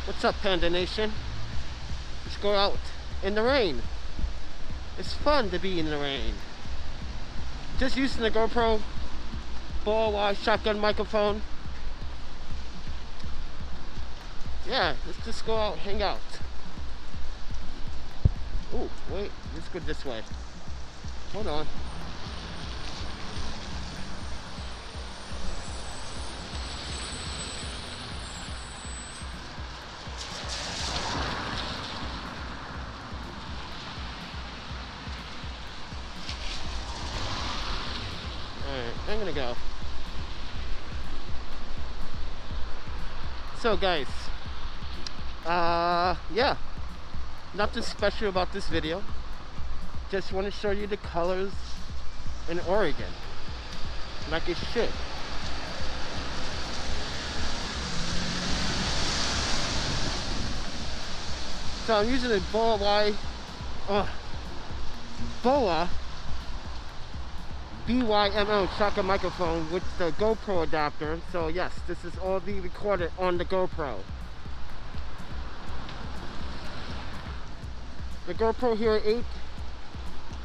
What's up, Panda Nation? Let's go out in the rain. It's fun to be in the rain. Just using the GoPro ball wide shotgun microphone. Yeah, let's just go out, hang out. Oh, wait, let's go this way. Hold on. I'm gonna go. So guys, yeah, nothing special about this video. Just want to show you the colors in Oregon, like it should. So I'm using a BOA BYML shotgun microphone with the GoPro adapter. So yes, this is all being recorded on the GoPro. The GoPro Hero 8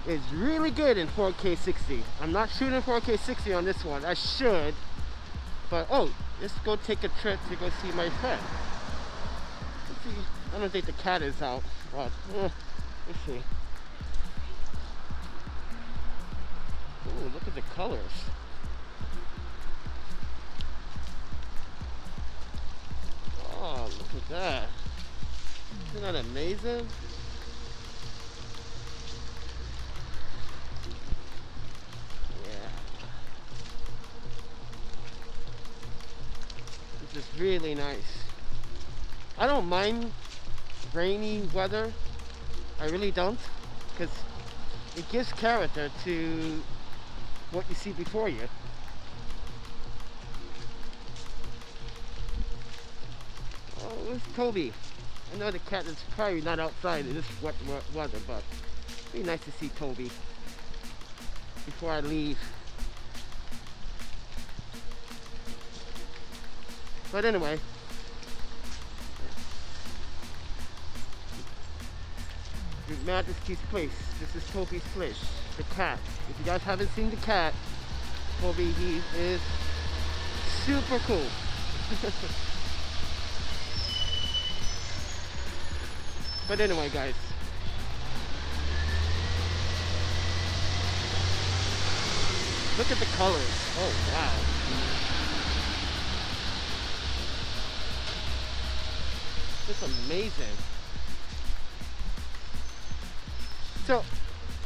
is really good in 4K 60. I'm not shooting 4K 60 on this one. I should, but oh, let's go take a trip to go see my friend. Let's see. I don't think the cat is out, but let's see. Ooh, look at the colors. Oh, look at that. Isn't that amazing? Yeah. This is really nice. I don't mind rainy weather. I really don't, because it gives character to what you see before you. Oh, it's Toby. I know the cat is probably not outside in this wet weather, but it'd be nice to see Toby before I leave. But anyway, Majesty's Place. This is Toby's place, the cat. If you guys haven't seen the cat, Toby, he is super cool. But anyway, guys, look at the colors. Oh wow. It's amazing. So,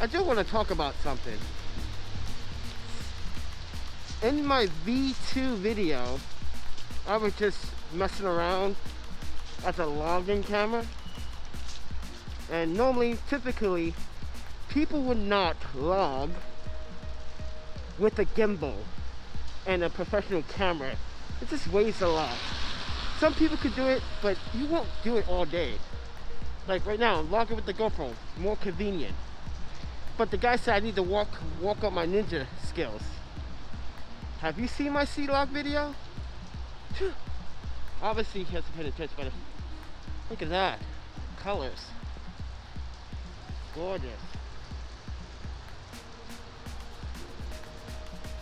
I do want to talk about something. In my V2 video, I was just messing around as a logging camera. And normally, typically, people would not log with a gimbal and a professional camera. It just weighs a lot. Some people could do it, but you won't do it all day. Like right now, I'm logging with the GoPro, more convenient. But the guy said I need to walk up my ninja skills. Have you seen my C-Log video? Obviously he hasn't paid attention, but look at that. Colors. Gorgeous.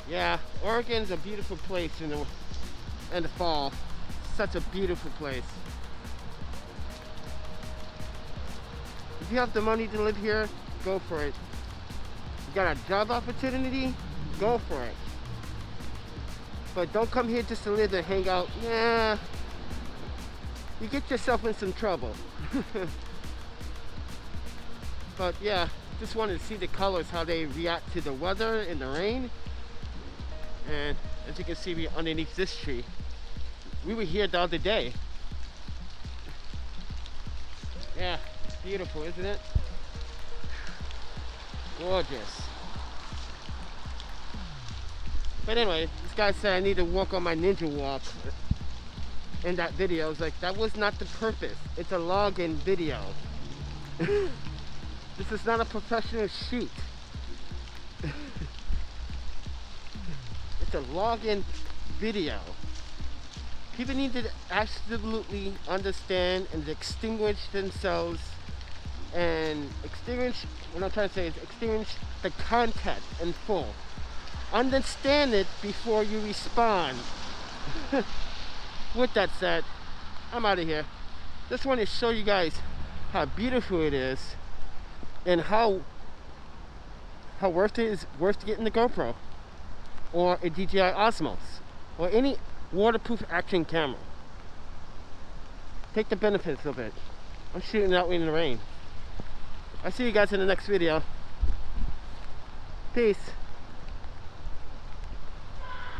Yeah, Oregon's a beautiful place in the fall. Such a beautiful place. If you have the money to live here, go for it. You got a job opportunity, go for it. But don't come here just to live and hang out. Nah, you get yourself in some trouble. But yeah, just wanted to see the colors, how they react to the weather and the rain. And as you can see, we're underneath this tree. We were here the other day. Yeah, it's beautiful, isn't it? Gorgeous. But anyway, this guy said I need to walk on my ninja walk in that video. I was like, that was not the purpose. It's a login video. This is not a professional shoot. It's a login video. People need to absolutely understand and distinguish themselves and experience, what I'm trying to say is experience the content in full. Understand it before you respond. With that said, I'm out of here. Just want to show you guys how beautiful it is and how worth it is worth getting the GoPro or a DJI Osmos or any waterproof action camera. Take the benefits of it. I'm shooting out in the rain. I'll see you guys in the next video. Peace.